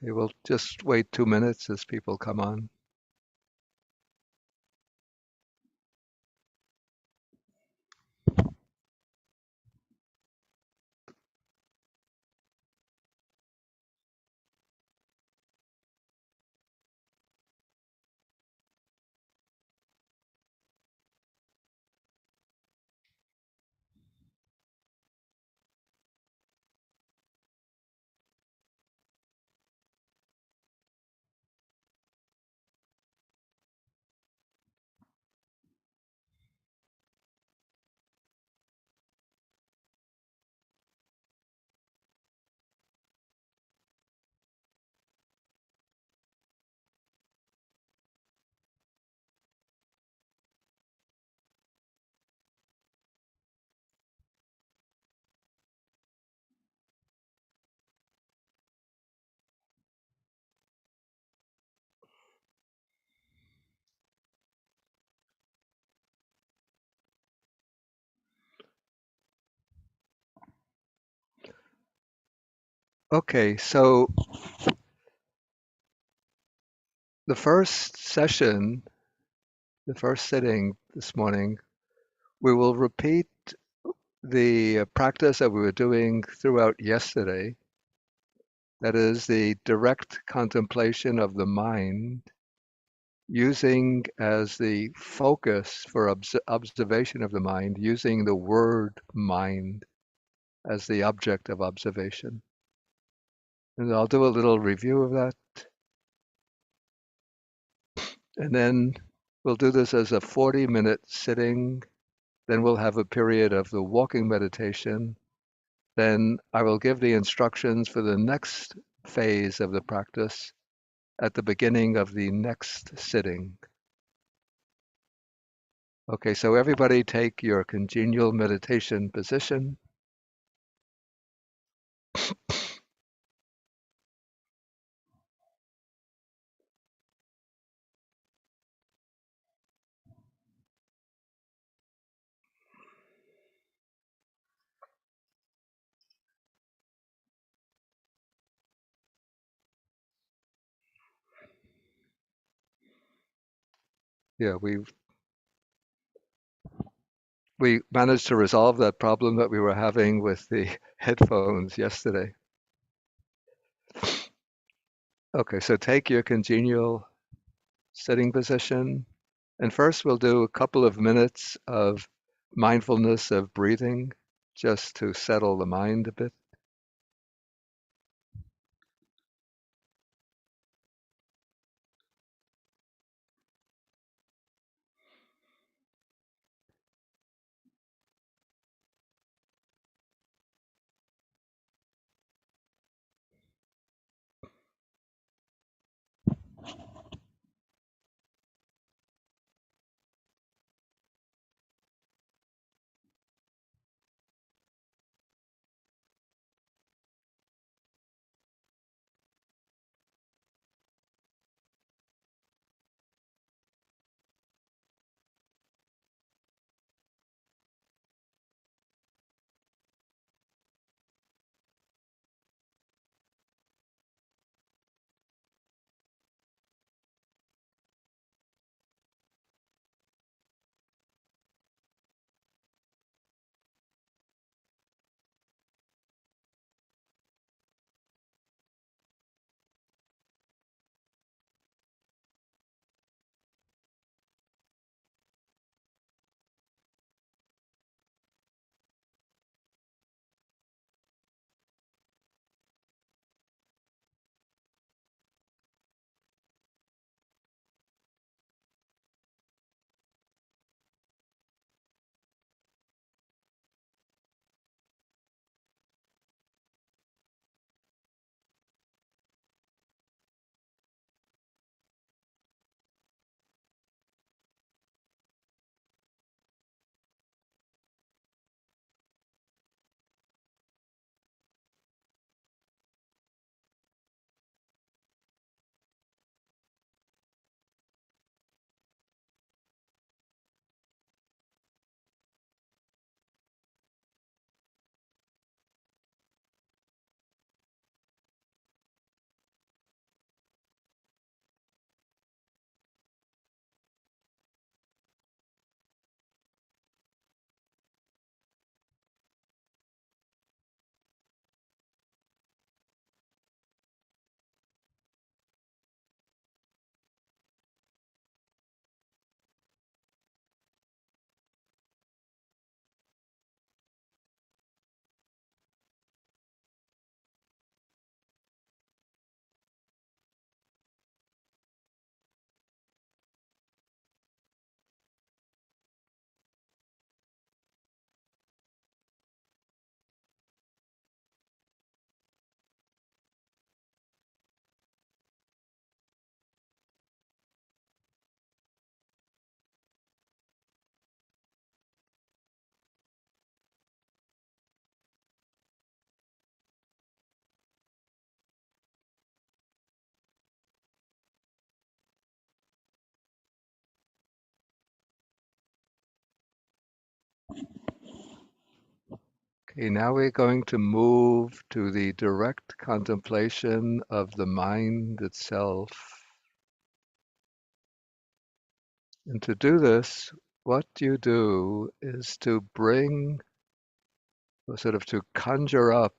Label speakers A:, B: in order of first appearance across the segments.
A: We will just wait 2 minutes as people come on. Okay, so the first session, the first sitting this morning, we will repeat the practice that we were doing throughout yesterday. That is the direct contemplation of the mind, using as the focus for observation of the mind, using the word mind as the object of observation. And I'll do a little review of that. And then we'll do this as a 40-minute sitting. Then we'll have a period of the walking meditation. Then I will give the instructions for the next phase of the practice at the beginning of the next sitting. Okay, so everybody take your congenial meditation position. Yeah, we managed to resolve that problem that we were having with the headphones yesterday. Okay, so take your congenial sitting position. And first we'll do a couple of minutes of mindfulness of breathing, just to settle the mind a bit. Okay, now we're going to move to the direct contemplation of the mind itself. And to do this, what you do is to bring, or sort of to conjure up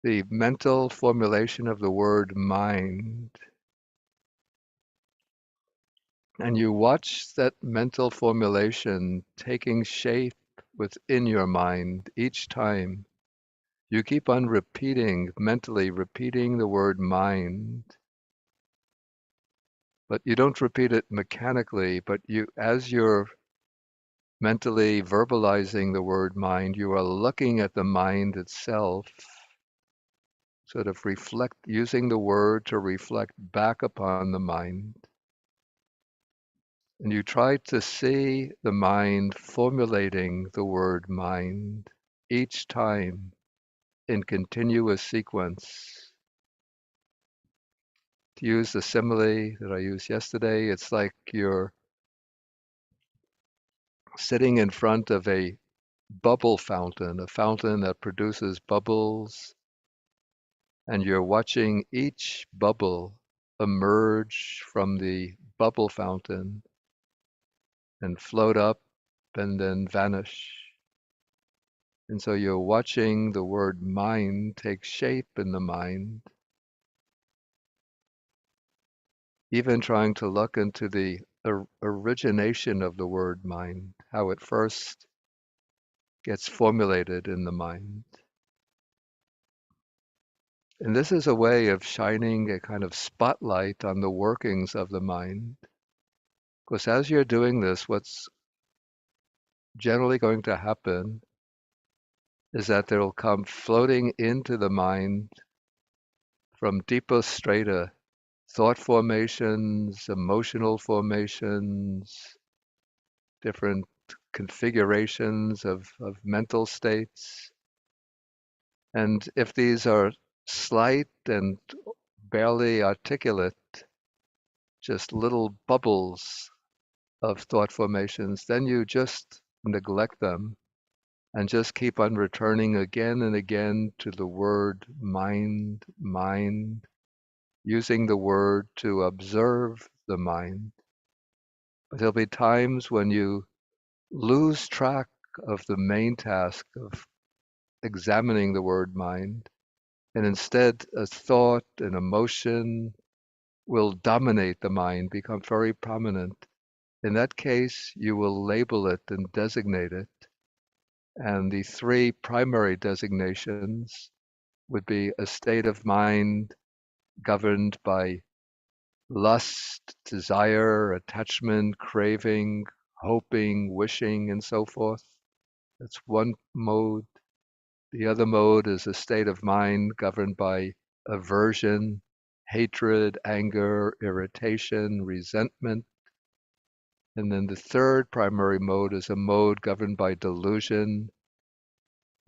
A: the mental formulation of the word mind. And you watch that mental formulation taking shape within your mind each time. You keep on repeating, mentally repeating the word mind, but you don't repeat it mechanically, but as you're mentally verbalizing the word mind, you are looking at the mind itself, sort of using the word to reflect back upon the mind. And you try to see the mind formulating the word mind each time in continuous sequence. To use the simile that I used yesterday, it's like you're sitting in front of a bubble fountain, a fountain that produces bubbles, and you're watching each bubble emerge from the bubble fountain and float up and then vanish. And so you're watching the word mind take shape in the mind, even trying to look into the origination of the word mind, how it first gets formulated in the mind. And this is a way of shining a kind of spotlight on the workings of the mind. Because as you're doing this, what's generally going to happen is that there will come floating into the mind from deeper strata, thought formations, emotional formations, different configurations of mental states. And if these are slight and barely articulate, just little bubbles of thought formations, then you just neglect them and just keep on returning again and again to the word mind, mind, using the word to observe the mind. But there'll be times when you lose track of the main task of examining the word mind, and instead a thought, an emotion will dominate the mind, become very prominent. In that case, you will label it and designate it. And the three primary designations would be a state of mind governed by lust, desire, attachment, craving, hoping, wishing, and so forth. That's one mode. The other mode is a state of mind governed by aversion, hatred, anger, irritation, resentment. And then the third primary mode is a mode governed by delusion,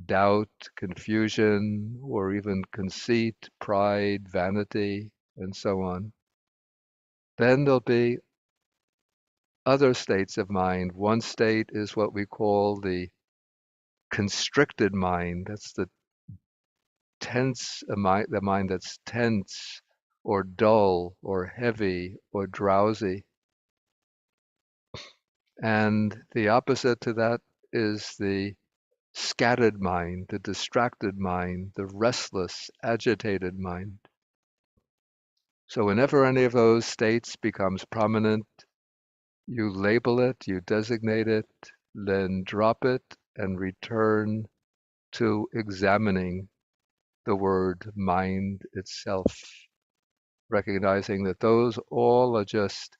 A: doubt, confusion, or even conceit, pride, vanity, and so on. Then there'll be other states of mind. One state is what we call the constricted mind. That's the the mind that's tense or dull or heavy or drowsy. And the opposite to that is the scattered mind, the distracted mind, the restless, agitated mind. So whenever any of those states becomes prominent, you label it, you designate it, then drop it and return to examining the word mind itself, recognizing that those all are just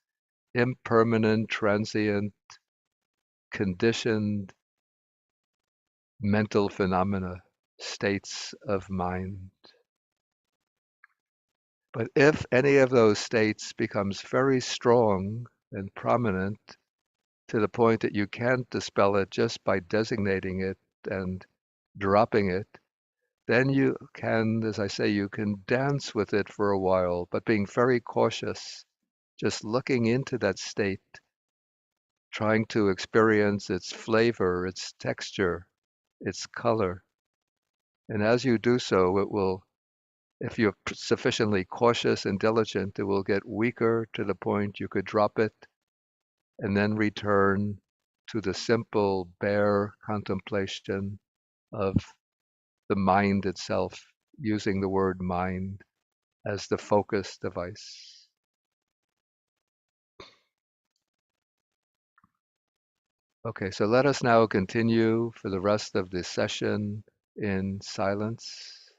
A: impermanent, transient, conditioned mental phenomena, states of mind. But if any of those states becomes very strong and prominent to the point that you can't dispel it just by designating it and dropping it, then you can, as I say, you can dance with it for a while, but being very cautious, just looking into that state trying to experience its flavor, its texture, its color. And as you do so, it will, if you're sufficiently cautious and diligent, it will get weaker to the point you could drop it and then return to the simple, bare contemplation of the mind itself, using the word mind as the focus device. Okay, so let us now continue for the rest of this session in silence.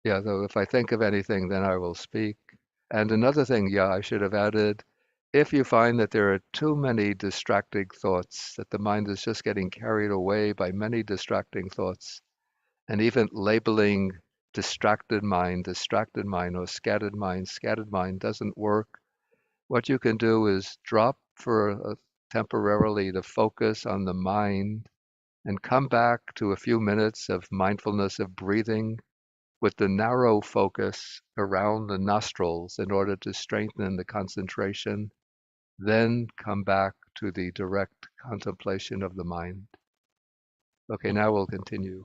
A: Yeah, though if I think of anything, then I will speak. And another thing, yeah, I should have added, if you find that there are too many distracting thoughts, that the mind is just getting carried away by many distracting thoughts, and even labeling distracted mind, or scattered mind doesn't work. What you can do is drop for temporarily the focus on the mind and come back to a few minutes of mindfulness of breathing with the narrow focus around the nostrils in order to strengthen the concentration, then come back to the direct contemplation of the mind. Okay, now we'll continue.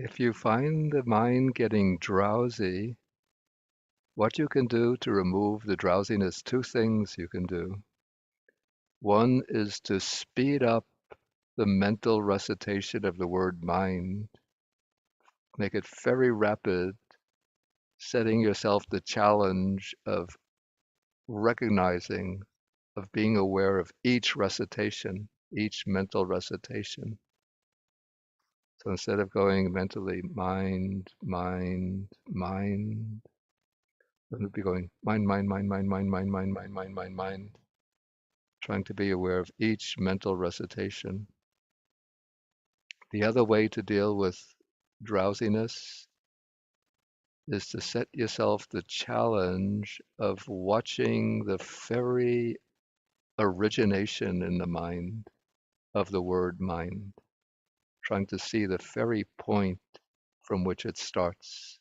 A: If you find the mind getting drowsy, what you can do to remove the drowsiness, two things you can do. One is to speed up the mental recitation of the word mind, make it very rapid, setting yourself the challenge of recognizing, of being aware of each recitation, each mental recitation. So instead of going mentally, mind, mind, mind, then be going mind, mind, mind, mind, mind, mind, mind, mind, mind, mind, mind, trying to be aware of each mental recitation. The other way to deal with drowsiness is to set yourself the challenge of watching the very origination in the mind of the word mind, trying to see the very point from which it starts.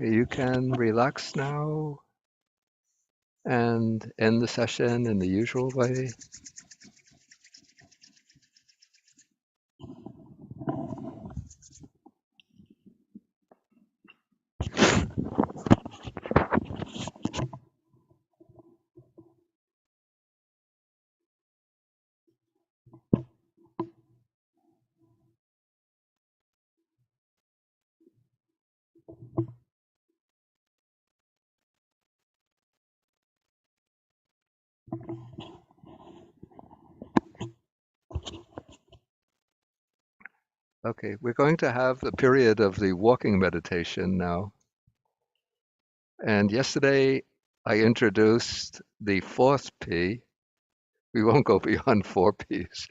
A: Okay, you can relax now and end the session in the usual way. Okay, we're going to have the period of the walking meditation now. And yesterday I introduced the fourth P. We won't go beyond four Ps.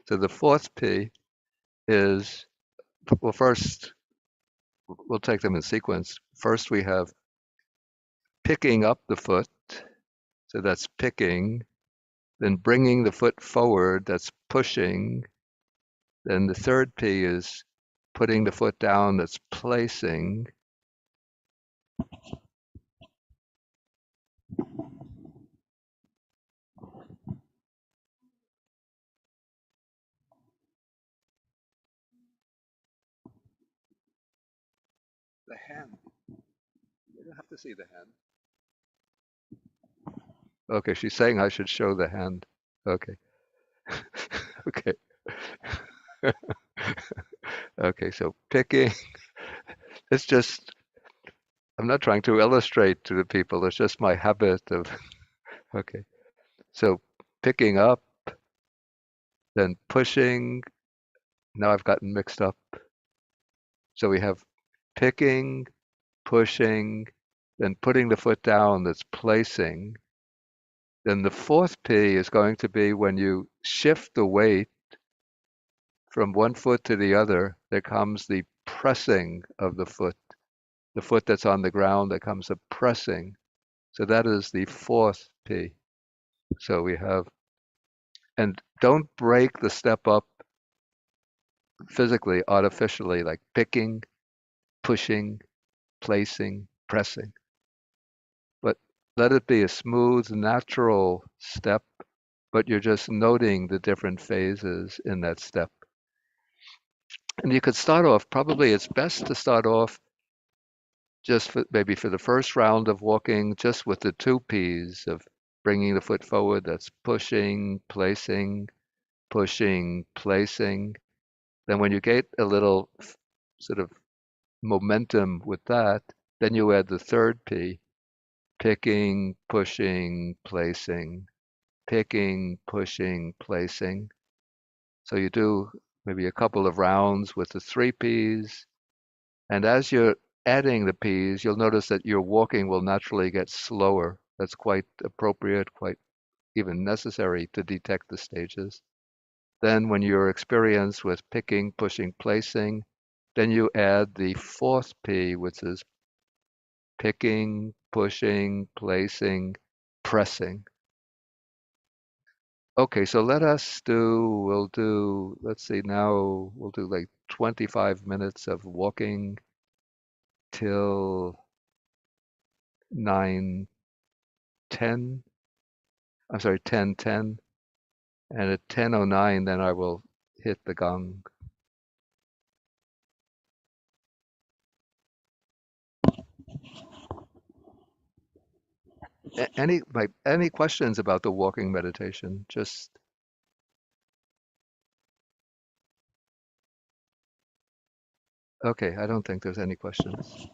A: So the fourth P is, well, first, we'll take them in sequence. First, we have picking up the foot. So that's picking. Then bringing the foot forward. That's pushing. Then the third P is putting the foot down. That's placing. The hand. You don't have to see the hand. Okay, she's saying I should show the hand. Okay. Okay. Okay, so picking. It's just, I'm not trying to illustrate to the people. It's just my habit of, okay. So picking up, then pushing. Now I've gotten mixed up. So we have picking, pushing, then putting the foot down, that's placing. Then the fourth P is going to be when you shift the weight from one foot to the other, there comes the pressing of the foot that's on the ground, there comes a pressing. So that is the fourth P. So we have, and don't break the step up physically, artificially, like picking, pushing, placing, pressing. But let it be a smooth, natural step, but you're just noting the different phases in that step. And you could start off, probably it's best to start off just maybe for the first round of walking, just with the two P's of bringing the foot forward, that's pushing, placing, pushing, placing. Then when you get a little sort of momentum with that, then you add the third P, picking, pushing, placing, picking, pushing, placing. So you do maybe a couple of rounds with the three Ps. And as you're adding the Ps, you'll notice that your walking will naturally get slower. That's quite appropriate, quite even necessary to detect the stages. Then when you're experienced with picking, pushing, placing, then you add the fourth P, which is picking, pushing, placing, pressing. Okay, so we'll do, let's see, now we'll do like 25 minutes of walking till 9:10. I'm sorry, 10:10. And at 10:09, then I will hit the gong. Any questions about the walking meditation? Just okay, I don't think there's any questions.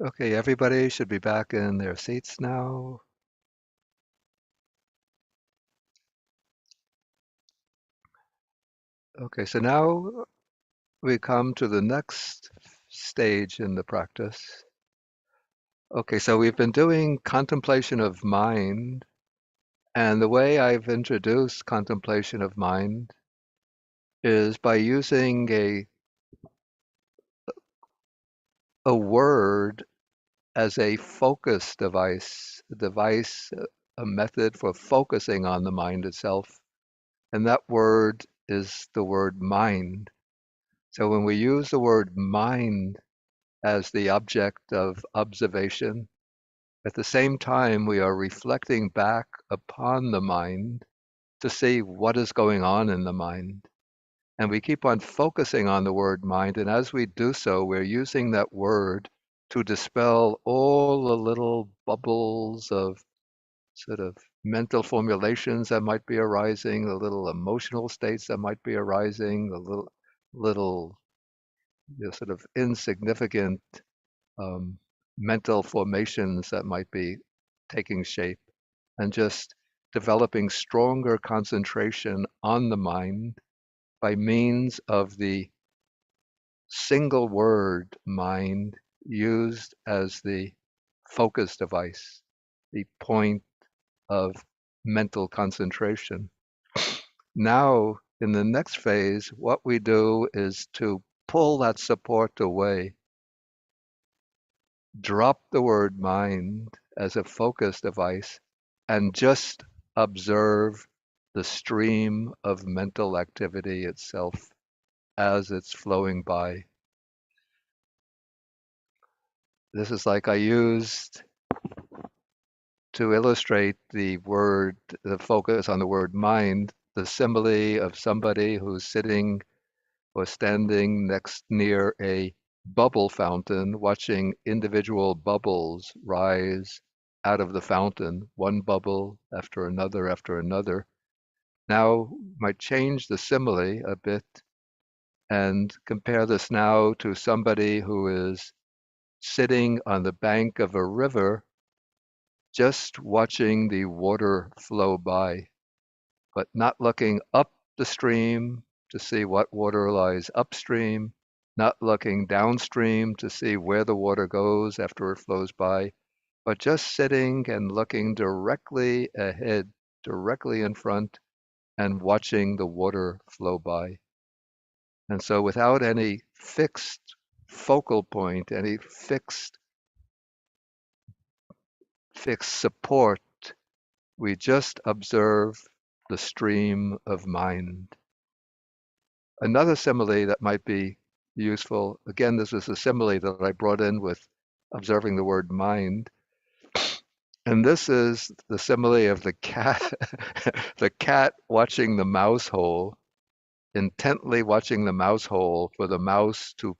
A: Okay, everybody should be back in their seats now. Okay, so now we come to the next stage in the practice. Okay, so we've been doing contemplation of mind, and the way I've introduced contemplation of mind is by using a word as a focus device, a method for focusing on the mind itself. And that word is the word mind. So when we use the word mind as the object of observation, at the same time we are reflecting back upon the mind to see what is going on in the mind. And we keep on focusing on the word mind. And as we do so, we're using that word to dispel all the little bubbles of sort of mental formulations that might be arising, the little emotional states that might be arising, the little sort of insignificant um, mental formations that might be taking shape, and just developing stronger concentration on the mind by means of the single word mind used as the focus device, the point of mental concentration. Now, in the next phase, what we do is to pull that support away, drop the word mind as a focus device, and just observe the stream of mental activity itself as it's flowing by. This is like I used to illustrate the focus on the word mind, the simile of somebody who's sitting or standing near a bubble fountain, watching individual bubbles rise out of the fountain, one bubble after another. Now, might change the simile a bit and compare this now to somebody who is sitting on the bank of a river, just watching the water flow by, but not looking up the stream to see what water lies upstream, not looking downstream to see where the water goes after it flows by, but just sitting and looking directly ahead, directly in front, and watching the water flow by. And so without any fixed focal point, any fixed support, we just observe the stream of mind. Another simile that might be useful, again, this is a simile that I brought in with observing the word mind. And this is the simile of the cat, the cat watching the mouse hole, intently watching the mouse hole for the mouse to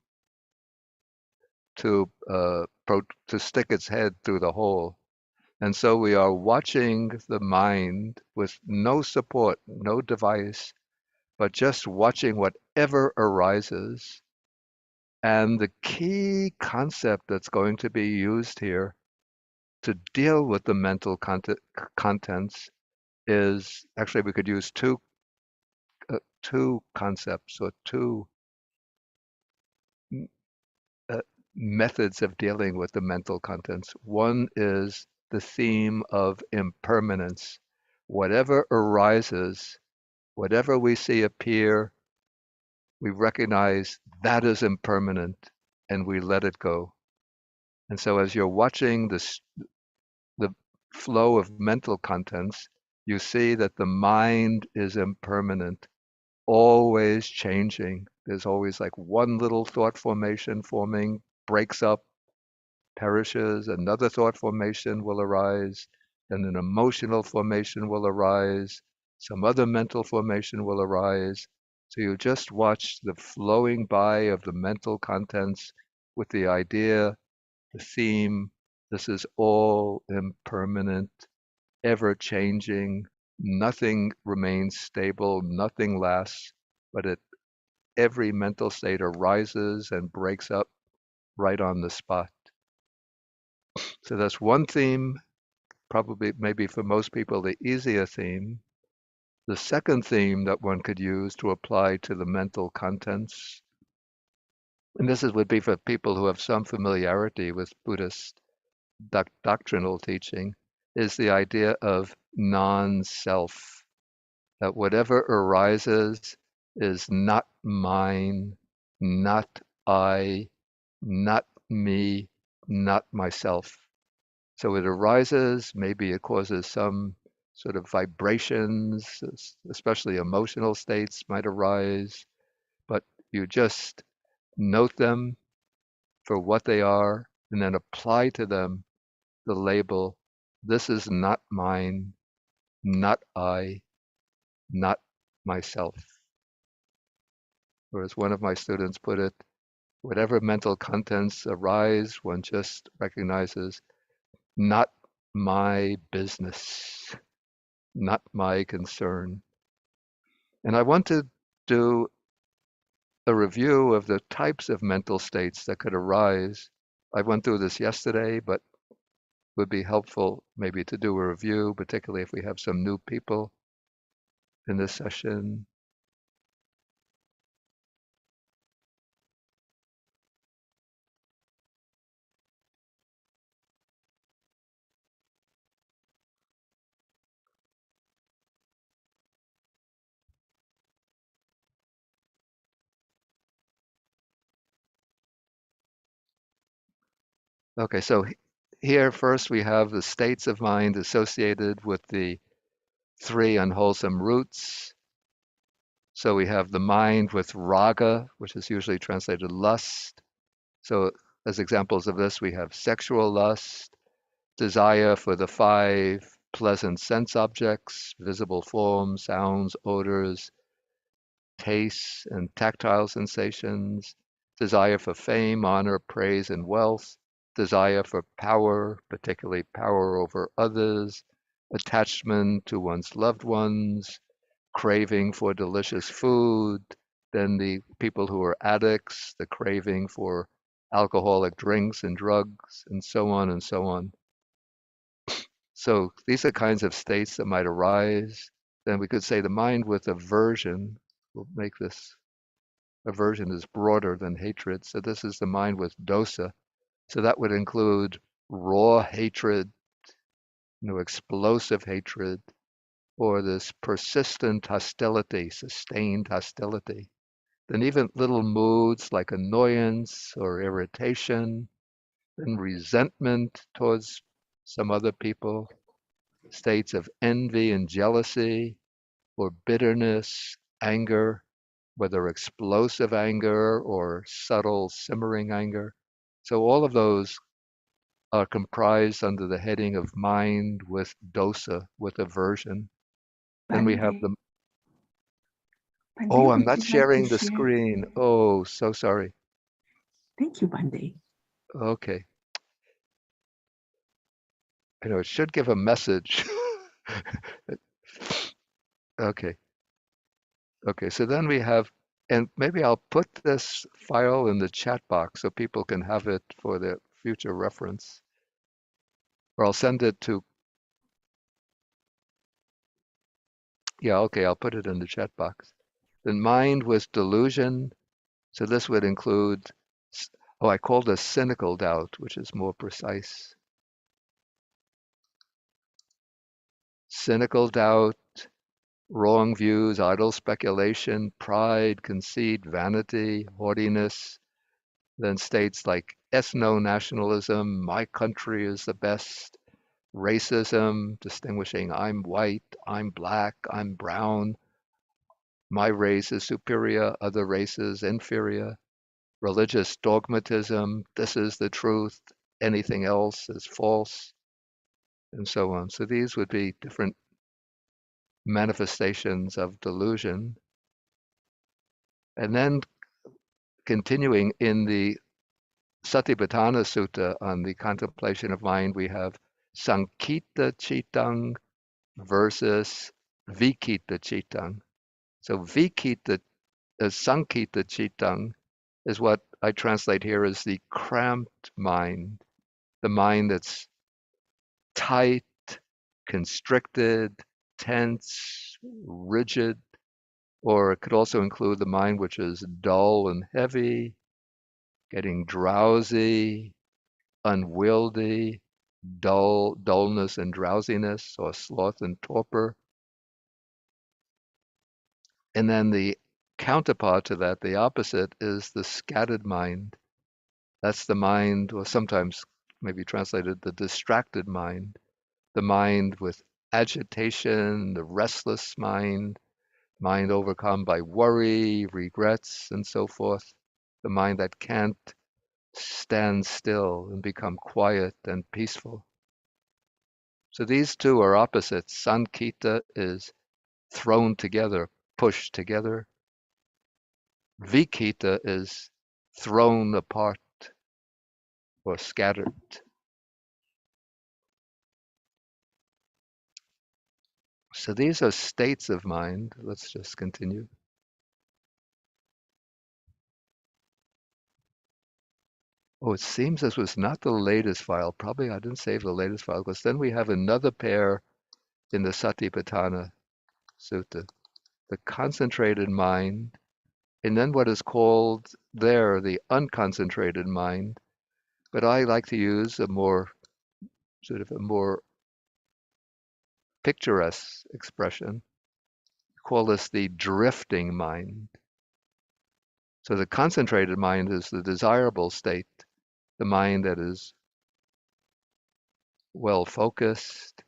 A: stick its head through the hole. And so we are watching the mind with no support, no device, but just watching whatever arises. And the key concept that's going to be used here to deal with the mental contents is actually we could use two concepts or two uh, methods of dealing with the mental contents. One is the theme of impermanence. Whatever arises, whatever we see appear, we recognize that is impermanent and we let it go. And so as you're watching the flow of mental contents, you see that the mind is impermanent, always changing. There's always like one little thought formation forming, breaks up, perishes, another thought formation will arise, then an emotional formation will arise, some other mental formation will arise. So you just watch the flowing by of the mental contents with the idea, the theme, this is all impermanent, ever changing, nothing remains stable, nothing lasts, but every mental state arises and breaks up right on the spot. So that's one theme, probably maybe for most people the easier theme. The second theme that one could use to apply to the mental contents, and would be for people who have some familiarity with Buddhist doctrinal teaching, is the idea of non-self, that whatever arises is not mine, not I, not me, not myself. So it arises, maybe it causes some sort of vibrations, especially emotional states might arise, but you just note them for what they are and then apply to them the label, this is not mine, not I, not myself. Or as one of my students put it, whatever mental contents arise, one just recognizes, not my business, not my concern. And I want to do a review of the types of mental states that could arise. I went through this yesterday, but would be helpful maybe to do a review, particularly if we have some new people in this session. Okay, so here first we have the states of mind associated with the three unwholesome roots. So we have the mind with raga, which is usually translated lust. So as examples of this, we have sexual lust, desire for the five pleasant sense objects, visible forms, sounds, odors, tastes, and tactile sensations, desire for fame, honor, praise, and wealth, desire for power, particularly power over others, attachment to one's loved ones, craving for delicious food, then the people who are addicts, the craving for alcoholic drinks and drugs, and so on and so on. So these are kinds of states that might arise. Then we could say the mind with aversion, we'll make this aversion is broader than hatred. So this is the mind with dosa. So that would include raw hatred, explosive hatred, or this persistent hostility, sustained hostility. Then even little moods like annoyance or irritation, then resentment towards some other people, states of envy and jealousy, or bitterness, anger, whether explosive anger or subtle simmering anger. So all of those are comprised under the heading of mind with dosa, with aversion. Then we have
B: Bande,
A: the,
B: Bande,
A: oh, I'm
B: would
A: not
B: you like to
A: sharing the
B: share?
A: screen. Oh, so sorry.
B: Thank you, Bande.
A: Okay. It should give a message. Okay. Okay. So then we have, and maybe I'll put this file in the chat box so people can have it for their future reference. Or I'll send it to, yeah, okay, I'll put it in the chat box. Then mind with delusion. So this would include, oh, I call this cynical doubt, which is more precise. Cynical doubt, wrong views, idle speculation, pride, conceit, vanity, haughtiness. Then states like ethno-nationalism, my country is the best, racism, distinguishing I'm white, I'm black, I'm brown, my race is superior, other races inferior, religious dogmatism, this is the truth, anything else is false, and so on. So these would be different manifestations of delusion. And then continuing in the Satipatthana Sutta on the contemplation of mind, we have Sankita Chittang versus Vikita Chittang. So Vikita, Sankita Chittang is what I translate here as the cramped mind. the mind that's tight, constricted, tense, rigid, or it could also include the mind which is dull and heavy, getting drowsy, unwieldy, dullness and drowsiness, or sloth and torpor. And then the counterpart to that, the opposite, is the scattered mind. That's the mind, or sometimes maybe translated the distracted mind, the mind with agitation, the restless mind, mind overcome by worry, regrets, and so forth, the mind that can't stand still and become quiet and peaceful. So these two are opposites. Sankita is thrown together, pushed together. Vikita is thrown apart or scattered. So these are states of mind. Let's just continue. Oh, it seems this was not the latest file. Probably I didn't save the latest file because then we have another pair in the Satipatthana Sutta, the concentrated mind, and then what is called there the unconcentrated mind. But I like to use a more picturesque expression. Call this the drifting mind. So the concentrated mind is the desirable state, the mind that is well focused.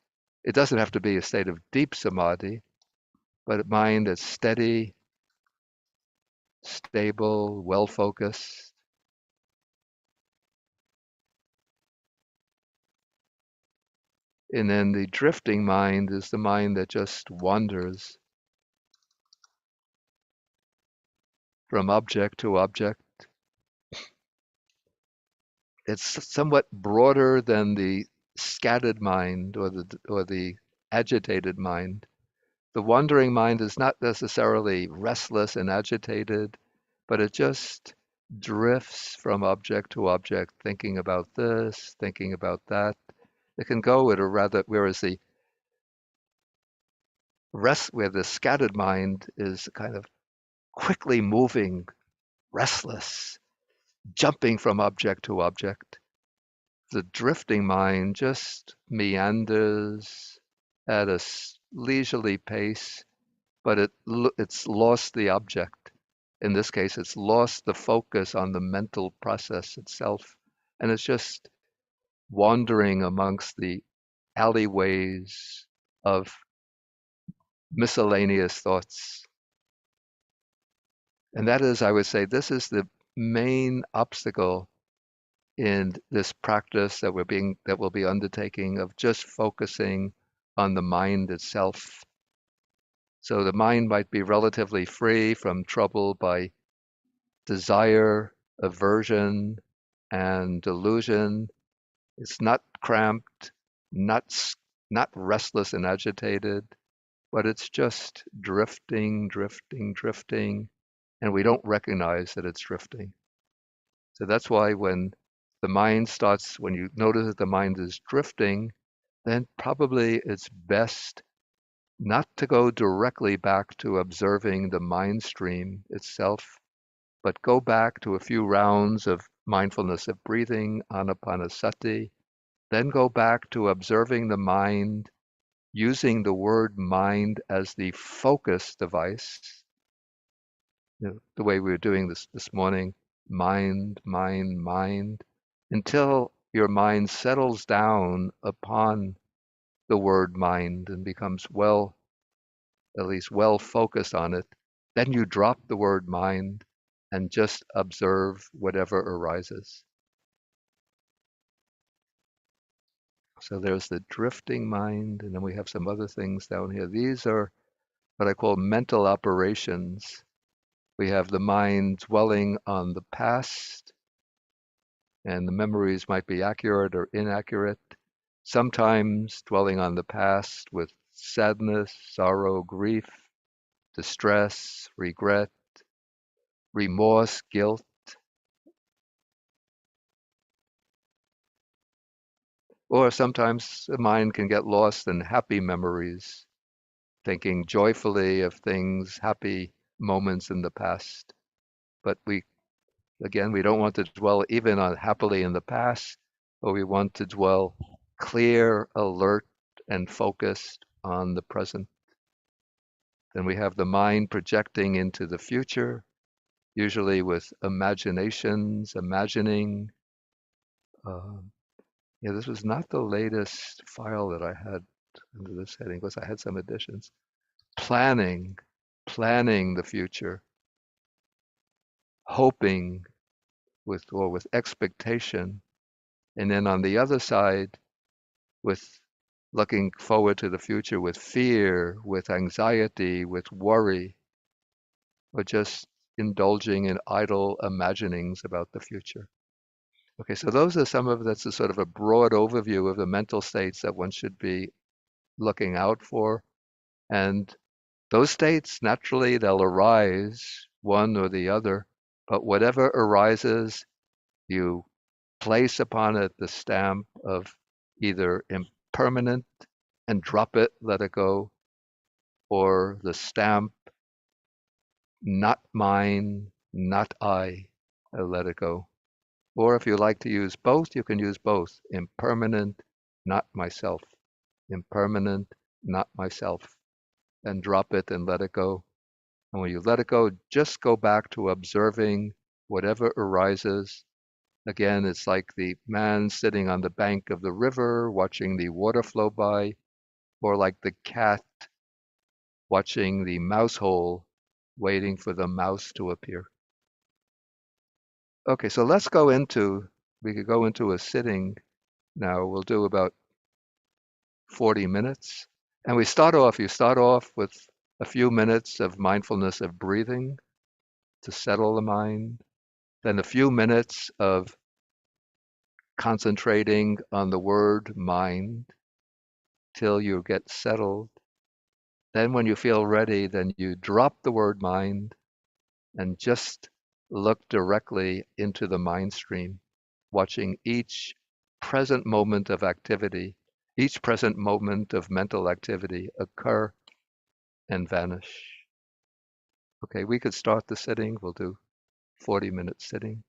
A: It doesn't have to be a state of deep samadhi, but a mind that's steady, stable, well focused. And then the drifting mind is the mind that just wanders from object to object. It's somewhat broader than the scattered mind or the agitated mind. The wandering mind is not necessarily restless and agitated, but it just drifts from object to object, thinking about this, thinking about that. It can go at a rather, whereas the where the scattered mind is kind of quickly moving, restless, jumping from object to object. The drifting mind just meanders at a leisurely pace, but it's lost the object. In this case, it's lost the focus on the mental process itself, and it's just wandering amongst the alleyways of miscellaneous thoughts. And that is, I would say, this is the main obstacle in this practice that we'll be undertaking of just focusing on the mind itself. So the mind might be relatively free from trouble by desire, aversion, and delusion. It's not cramped, not not restless and agitated, but it's just drifting, drifting, drifting, and we don't recognize that it's drifting. So that's why when when you notice that the mind is drifting, then probably it's best not to go directly back to observing the mind stream itself, but go back to a few rounds of mindfulness of breathing, anapanasati, then go back to observing the mind, using the word mind as the focus device, the way we were doing this morning, mind, mind, mind, until your mind settles down upon the word mind and becomes at least well focused on it. Then you drop the word mind and just observe whatever arises. So there's the drifting mind, and then we have some other things down here. These are what I call mental operations. We have the mind dwelling on the past, and the memories might be accurate or inaccurate. Sometimes dwelling on the past with sadness, sorrow, grief, distress, regret, remorse, guilt. Or sometimes the mind can get lost in happy memories, thinking joyfully of things, happy moments in the past. But we don't want to dwell even on happily in the past, but we want to dwell clear, alert, and focused on the present. Then we have the mind projecting into the future, usually with imaginations, imagining. Um, yeah, this was not the latest file that I had under this heading because I had some additions. Planning, planning the future, hoping with expectation, and then on the other side, with looking forward to the future with fear, with anxiety, with worry, or just indulging in idle imaginings about the future. Okay, so those are that's a sort of a broad overview of the mental states that one should be looking out for. And those states, naturally, they'll arise, one or the other, but whatever arises, you place upon it the stamp of either impermanent and drop it, let it go, or the stamp not mine, not I, let it go. Or if you like to use both, you can use both. Impermanent, not myself. Impermanent, not myself. And drop it and let it go. And when you let it go, just go back to observing whatever arises. Again, it's like the man sitting on the bank of the river, watching the water flow by, or like the cat watching the mouse hole, waiting for the mouse to appear. Okay, so we could go into a sitting now. We'll do about 40 minutes. And you start off with a few minutes of mindfulness of breathing to settle the mind, then a few minutes of concentrating on the word mind till you get settled. Then when you feel ready, then you drop the word mind and just look directly into the mind stream, watching each present moment of activity, each present moment of mental activity occur and vanish. Okay, we could start the sitting. We'll do 40-minute sitting.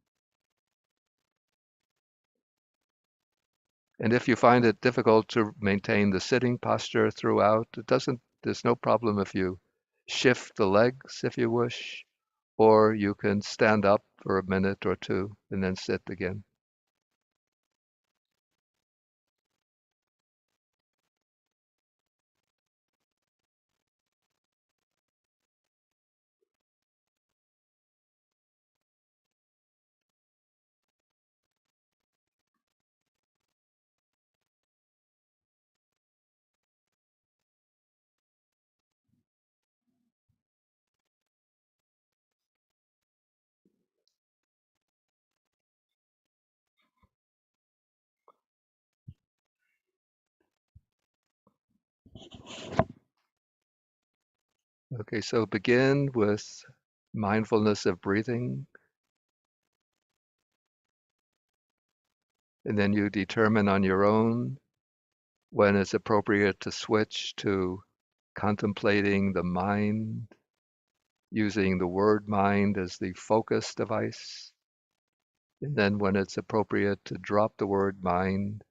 A: And if you find it difficult to maintain the sitting posture throughout, there's no problem if you shift the legs if you wish, or you can stand up for a minute or two and then sit again. Okay, so begin with mindfulness of breathing, and then you determine on your own when it's appropriate to switch to contemplating the mind, using the word mind as the focus device, and then when it's appropriate to drop the word mind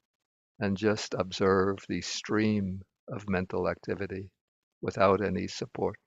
A: and just observe the stream of mental activity without any support.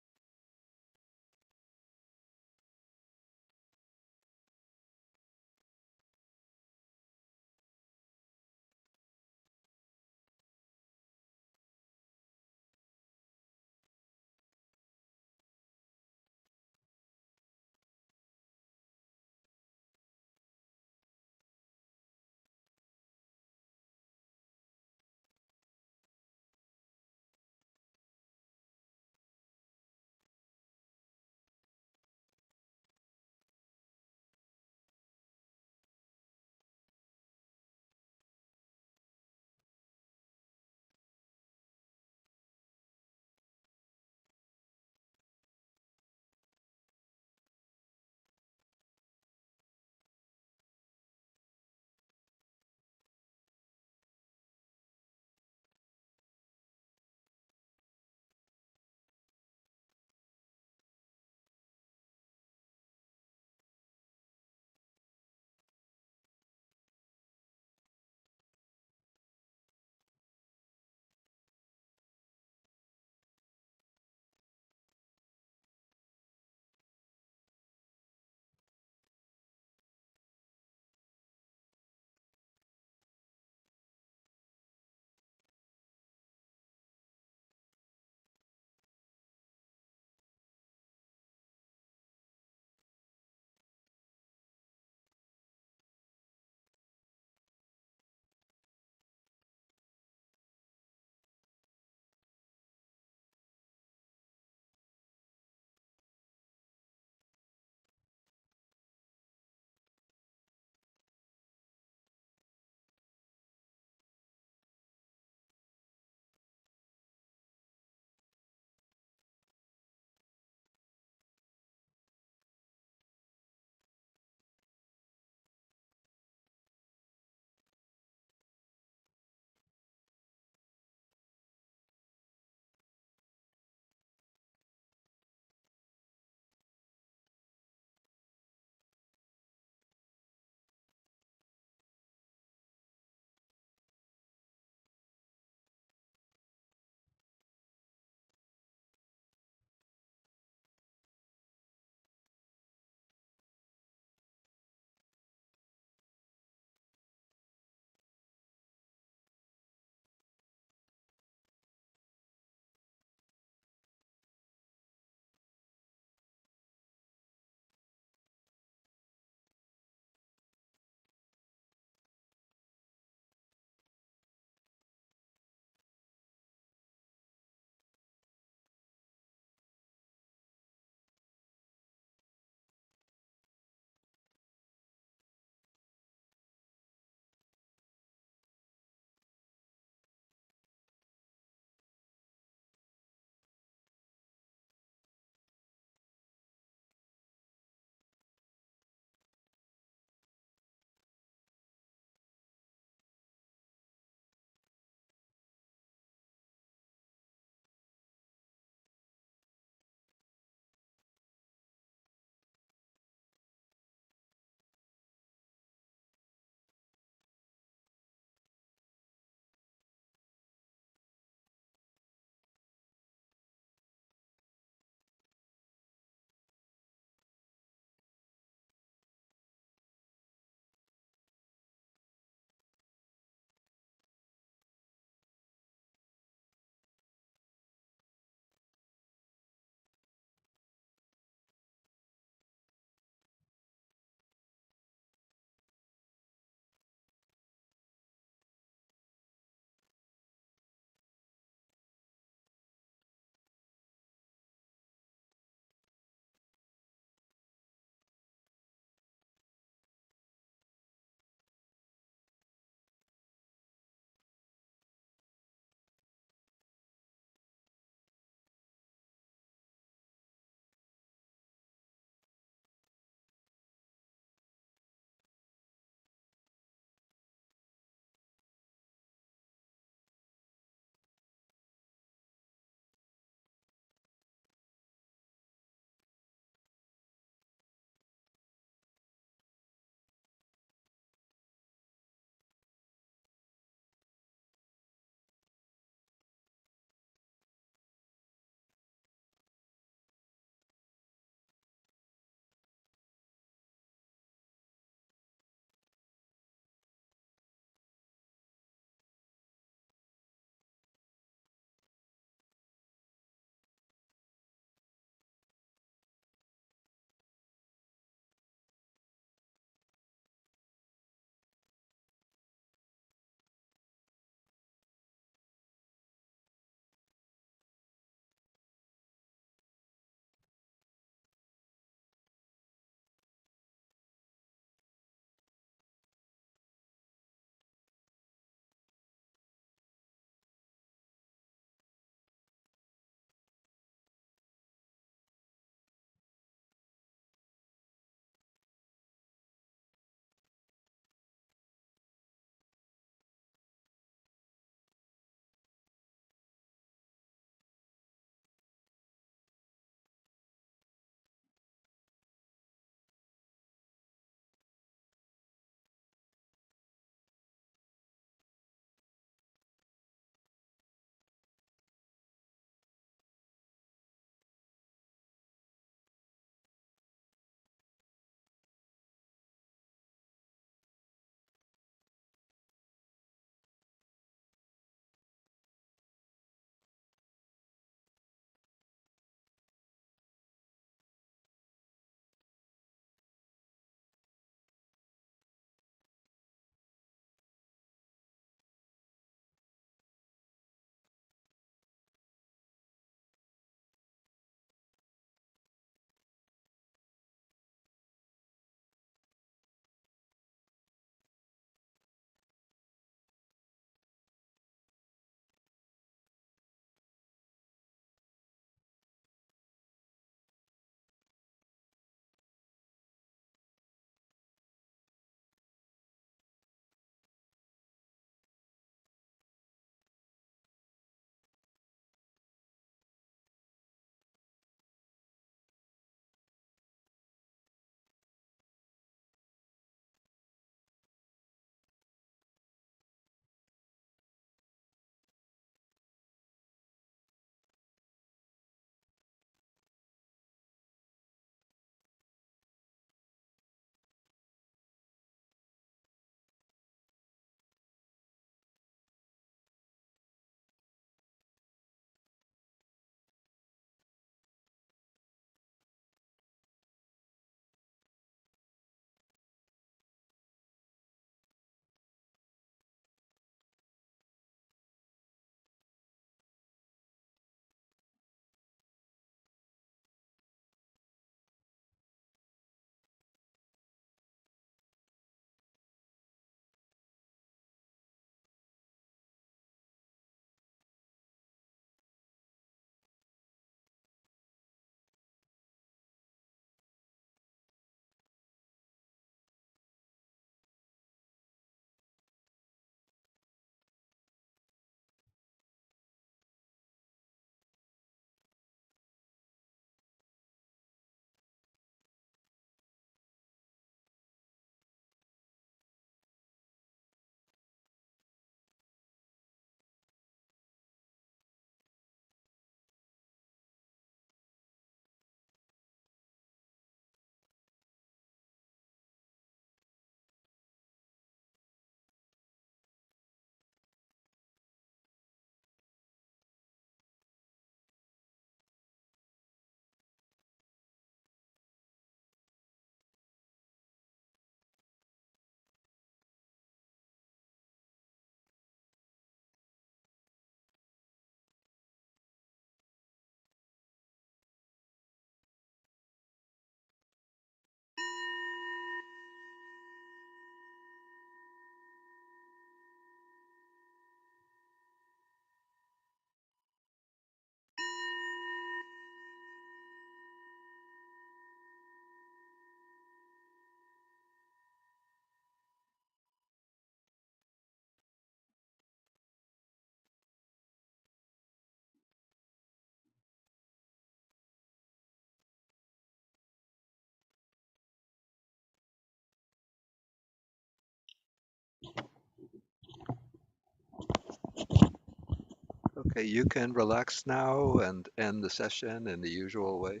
A: Okay, you can relax now and end the session in the usual way.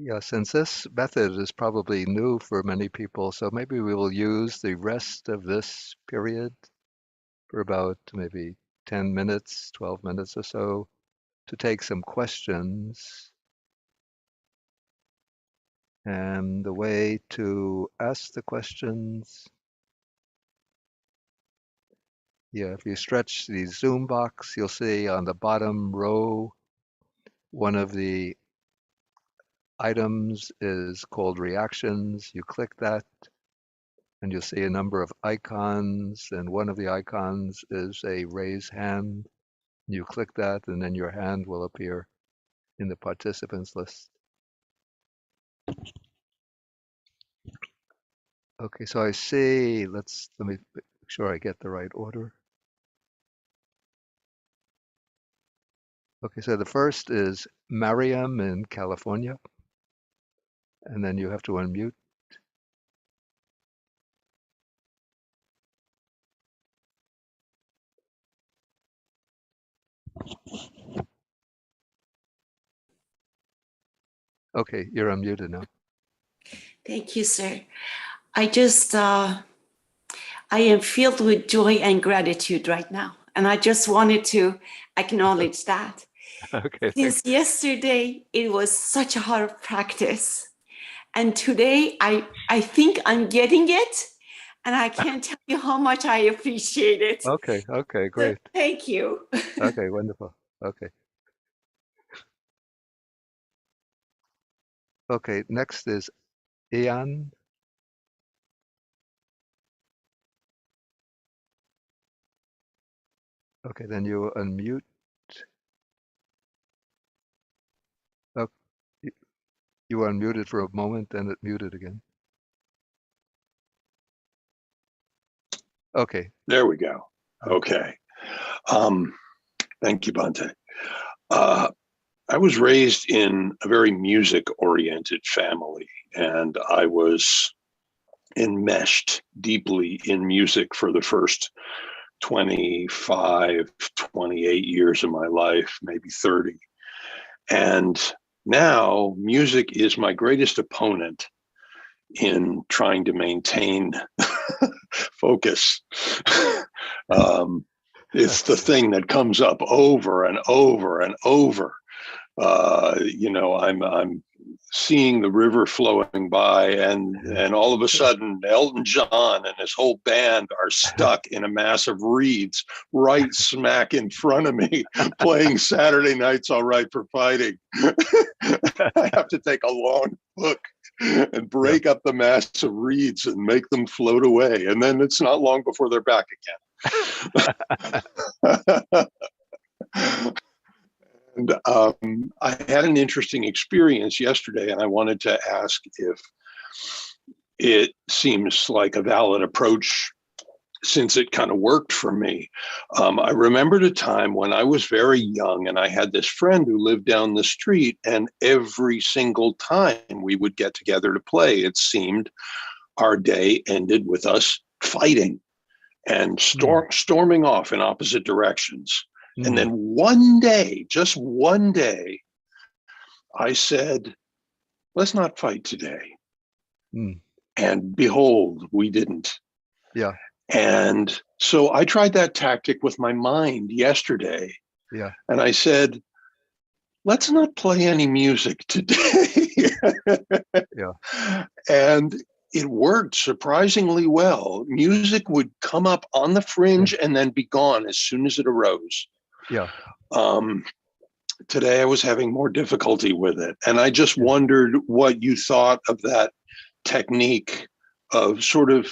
A: Yeah, since this method is probably new for many people, so maybe we will use the rest of this period for about maybe 10 minutes, 12 minutes or so to take some questions. And the way to ask the questions, yeah, if you stretch the Zoom box, you'll see on the bottom row, one of the items is called reactions. You click that and you'll see a number of icons, and one of the icons is a raise hand. You click that and then your hand will appear in the participants list. Okay, so I see, let me make sure I get the right order. Okay, so the first is Mariam in California, and then you have to unmute. Okay, you're unmuted now.
C: Thank you, sir. I am filled with joy and gratitude right now. And I just wanted to acknowledge that.
A: Okay,
C: Since yesterday, it was such a hard practice. And today, I think I'm getting it. And I can't tell you how much I appreciate it.
A: okay,
C: So
A: great.
C: thank you.
A: Okay, wonderful. Okay. Okay, next is Ian. Okay, then you unmute. Oh, you were unmuted for a moment, then it muted again. Okay.
D: There we go. Okay. Thank you, Bhante. I was raised in a very music-oriented family, and I was enmeshed deeply in music for the first 25, 28 years of my life, maybe 30. And now music is my greatest opponent in trying to maintain focus. It's the thing that comes up over and over and over. I'm seeing the river flowing by, and all of a sudden Elton John and his whole band are stuck in a mass of reeds right smack in front of me, playing Saturday Night's All Right for Fighting. I have to take a long hook and break up the mass of reeds and make them float away, and then it's not long before they're back again. And I had an interesting experience yesterday, and I wanted to ask if it seems like a valid approach since it kind of worked for me. I remembered a time when I was very young, and I had this friend who lived down the street, and every single time we would get together to play, it seemed our day ended with us fighting and storming off in opposite directions. And then one day, just one day, I said, let's not fight today. And behold, we didn't.
A: Yeah.
D: And so I tried that tactic with my mind yesterday.
A: Yeah.
D: And I said, let's not play any music today.
A: Yeah.
D: And it worked surprisingly well. Music would come up on the fringe and then be gone as soon as it arose.
A: Yeah.
D: Today I was having more difficulty with it. And I just wondered what you thought of that technique of sort of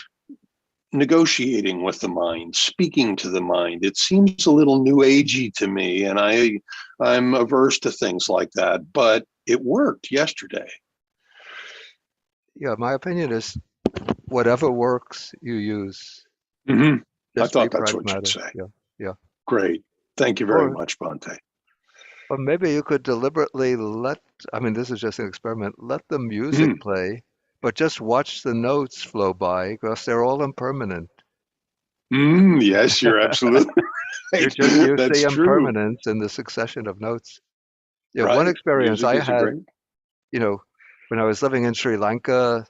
D: negotiating with the mind, speaking to the mind. It seems a little new agey to me, and I'm averse to things like that, but it worked yesterday.
A: Yeah, my opinion is whatever works, you use.
D: Mm-hmm. I
A: Just
D: thought
A: be
D: that's what you'd
A: pragmatic.
D: say.
A: Yeah.
D: Great. Thank you very much, Bhante.
A: Or maybe you could deliberately this is just an experiment, let the music play, but just watch the notes flow by because they're all impermanent.
D: Yes, you're absolutely right.
A: You just use
D: That's
A: the
D: true.
A: impermanence in the succession of notes. Yeah,
D: Right.
A: one experience
D: Music
A: I
D: is a
A: had,
D: great.
A: When I was living in Sri Lanka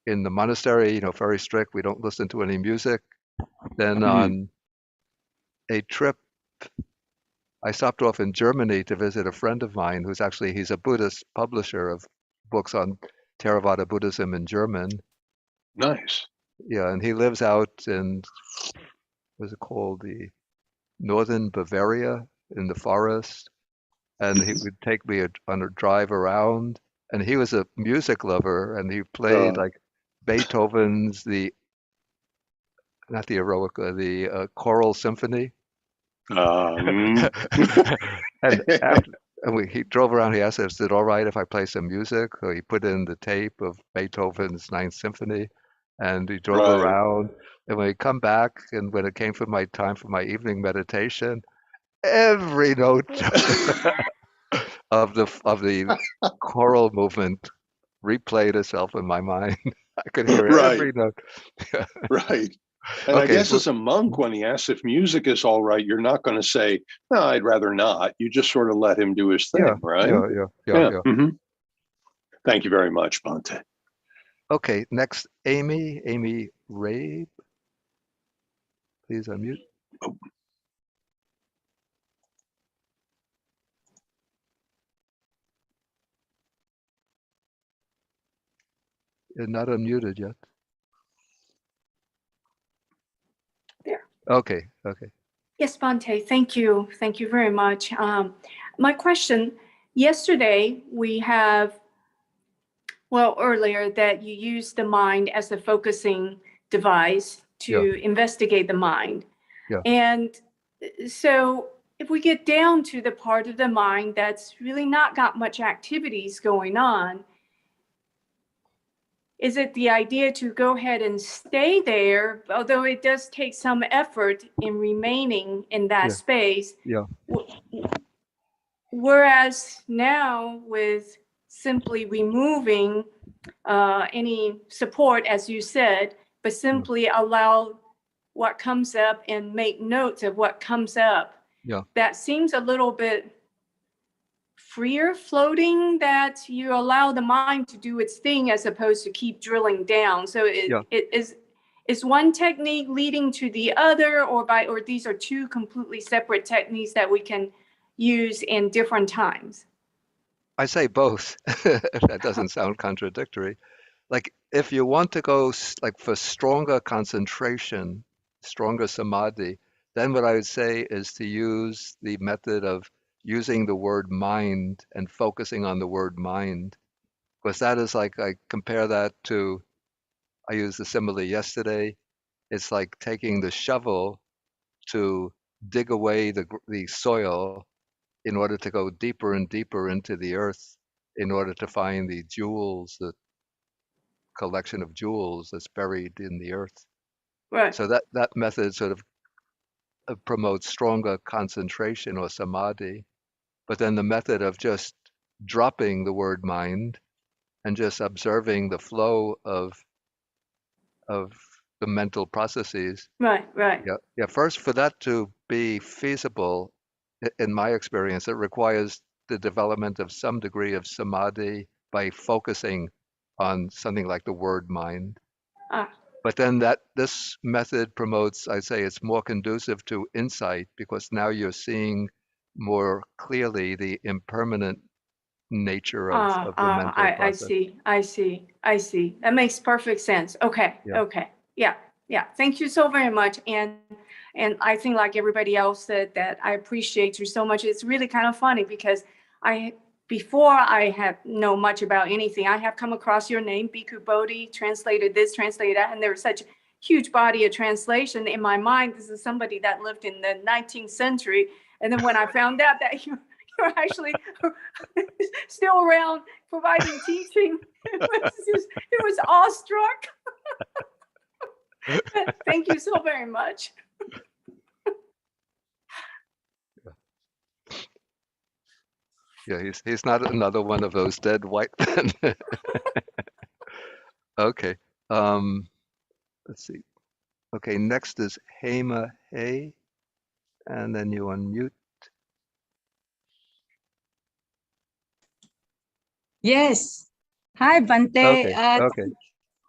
A: in the monastery, very strict, we don't listen to any music. Then on a trip, I stopped off in Germany to visit a friend of mine he's a Buddhist publisher of books on Theravada Buddhism in German.
D: Nice.
A: Yeah, and he lives out in, what's it called, the northern Bavaria in the forest. And he would take me on a drive around. And he was a music lover, and he played like Beethoven's not the Eroica, the Choral Symphony.
D: Um,
A: And he drove around. He asked us, "Is it all right if I play some music?" So he put in the tape of Beethoven's Ninth Symphony, and he drove
D: right.
A: around. And when he come back, and when it came for my time for my evening meditation, every note of the choral movement replayed itself in my mind. I could hear
D: Right.
A: every note.
D: Right. And I
A: Okay,
D: guess as a monk, when he asks if music is all right, you're not going to say, no, I'd rather not. You just sort of let him do his thing, right?
A: Yeah.
D: Thank you very much, Bhante.
A: Okay, next, Amy Rabe. Please unmute.
D: Oh.
A: You're not unmuted yet.
B: There.
A: Okay.
B: Yes, Bhante, thank you. Thank you very much. My question, yesterday earlier that you used the mind as a focusing device to investigate the mind.
A: Yeah.
B: And so if we get down to the part of the mind that's really not got much activities going on, is it the idea to go ahead and stay there, although it does take some effort in remaining in that space?
A: Yeah.
B: Whereas now with simply removing any support, as you said, but simply allow what comes up and make notes of what comes up.
A: Yeah.
B: That seems a little bit freer floating, that you allow the mind to do its thing as opposed to keep drilling down. So it is one technique leading to the other, or these are two completely separate techniques that we can use in different times?
A: I say both. That doesn't sound contradictory. Like if you want to go like for stronger concentration, stronger samadhi, then what I would say is to use the method of using the word mind and focusing on the word mind. Because that is like, I compare that to, I used the simile yesterday. It's like taking the shovel to dig away the soil in order to go deeper and deeper into the earth in order to find the jewels, the collection of jewels that's buried in the earth.
B: Right.
A: So that method sort of promotes stronger concentration or samadhi. But then the method of just dropping the word mind and just observing the flow of the mental processes.
B: Right.
A: Yeah. First, for that to be feasible, in my experience, it requires the development of some degree of samadhi by focusing on something like the word mind. But then this method promotes, I'd say it's more conducive to insight because now you're seeing more clearly the impermanent nature of the mental
B: I
A: process.
B: see. That makes perfect sense. Okay.
A: Yeah.
B: Okay. Yeah. Yeah. Thank you so very much. And I think like everybody else said that I appreciate you so much. It's really kind of funny because before I have know much about anything, I have come across your name, Bhikkhu Bodhi, translated this, translated that, and there's such a huge body of translation in my mind. This is somebody that lived in the 19th century. And then when I found out that you're actually still around providing teaching, it was awestruck. Thank you so very much.
A: Yeah, he's not another one of those dead white men. Okay. Let's see. Okay, next is Hema Hay, and then you unmute.
E: Yes. Hi, Bante.
A: Okay.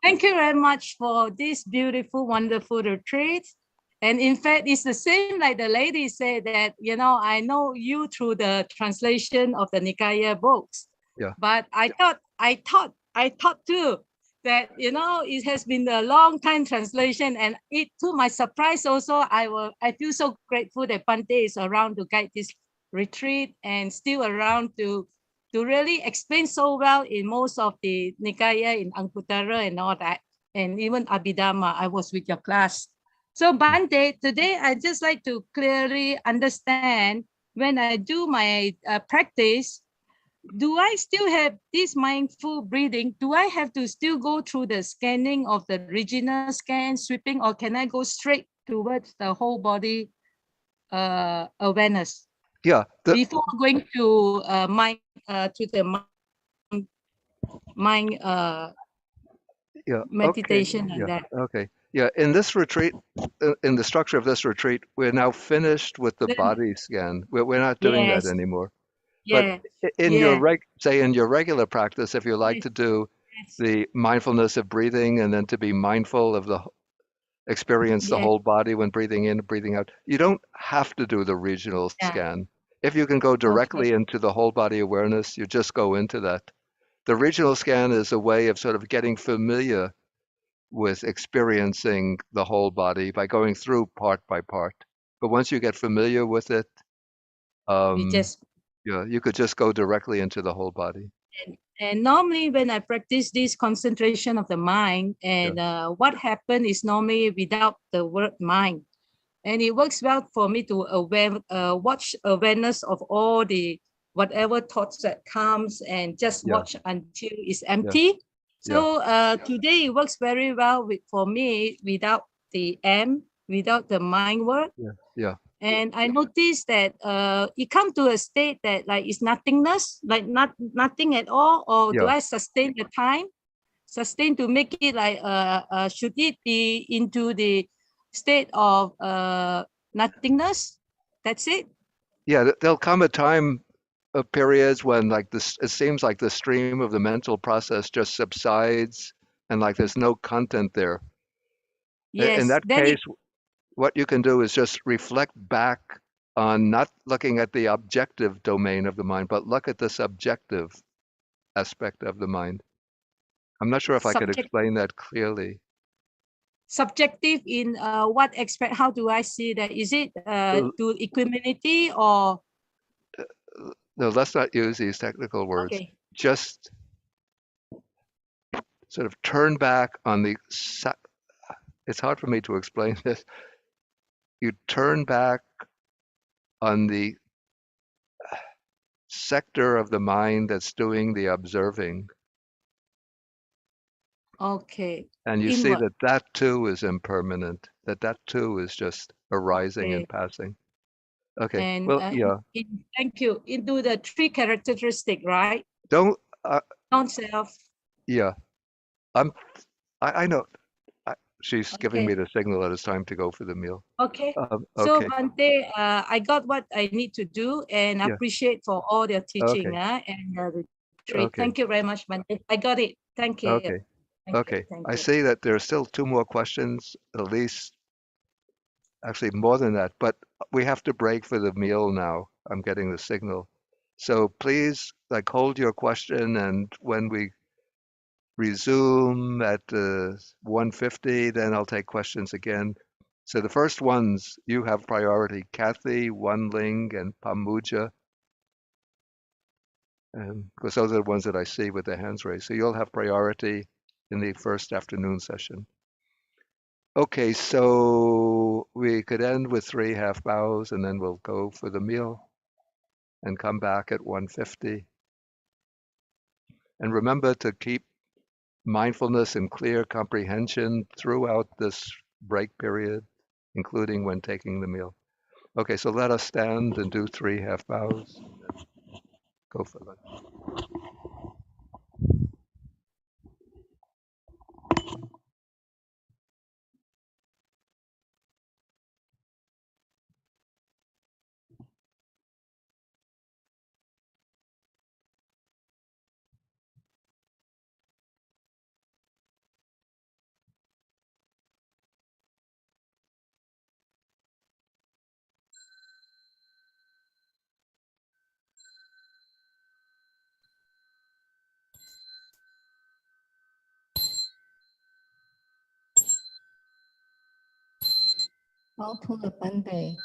E: Thank you very much for this beautiful, wonderful retreat. And in fact, it's the same like the lady said that, I know you through the translation of the Nikaya books.
A: Yeah.
E: But I thought too that, it has been a long time translation, and to my surprise also, I feel so grateful that Bante is around to guide this retreat and still around to really explain so well in most of the Nikaya in Anguttara and all that, and even Abhidhamma. I was with your class. So Bante, today I just like to clearly understand when I do my practice, do I still have this mindful breathing? Do I have to still go through the scanning of the regional scan, sweeping, or can I go straight towards the whole body awareness?
A: Yeah.
E: Before going to mind meditation and that.
A: Okay. Yeah. In this retreat, in the structure of this retreat, we're now finished with the body scan. We're not doing that anymore.
E: Yeah.
A: But in your in your regular practice, if you like to do the mindfulness of breathing and then to be mindful of experience the whole body when breathing in, breathing out, you don't have to do the regional scan. If you can go directly into the whole body awareness, you just go into that. The regional scan is a way of sort of getting familiar with experiencing the whole body by going through part by part. But once you get familiar with it, you could just go directly into the whole body.
E: And normally when I practice this concentration of the mind, and what happens is normally without the word mind. And it works well for me to watch awareness of all the whatever thoughts that comes and just watch until it's empty. So today it works very well for me without the M, without the mind word. And I noticed that it comes to a state that like it's nothingness, like nothing at all, or do I sustain the time? Sustain to make it like should it be into the state of nothingness? That's it.
A: Yeah, there'll come a time of periods when like this, it seems like the stream of the mental process just subsides and like there's no content there.
E: Yes.
A: In that case, what you can do is just reflect back on not looking at the objective domain of the mind, but look at the subjective aspect of the mind. I'm not sure if I could explain that clearly.
E: Subjective in what aspect? How do I see that? Is it to equanimity or?
A: No, let's not use these technical words.
E: Okay.
A: Just sort of turn back on the, it's hard for me to explain this. You turn back on the sector of the mind that's doing the observing.
E: Okay.
A: And you see that that too is impermanent, that too is just arising and passing. Okay.
E: And
A: well,
E: thank you. Into the three characteristics, right?
A: Don't.
E: Non-self.
A: Yeah. I know. She's giving me the signal that it's time to go for the meal.
E: Okay. So Bante, I got what I need to do, and I appreciate for all their teaching and the retreat. Thank you very much, Bante. I got it. Thank you.
A: Okay. I see that there are still two more questions, at least, actually more than that, but we have to break for the meal now. I'm getting the signal. So please like hold your question, and when we resume at 1:50, then I'll take questions again. So the first ones, you have priority. Kathy, Ling, and Pamuja. Because those are the ones that I see with their hands raised. So you'll have priority in the first afternoon session. Okay, so we could end with 3 half bows, and then we'll go for the meal and come back at 1:50. And remember to keep mindfulness and clear comprehension throughout this break period, including when taking the meal. Okay, so let us stand and do 3 half bows. Go for that.
E: All to the Monday.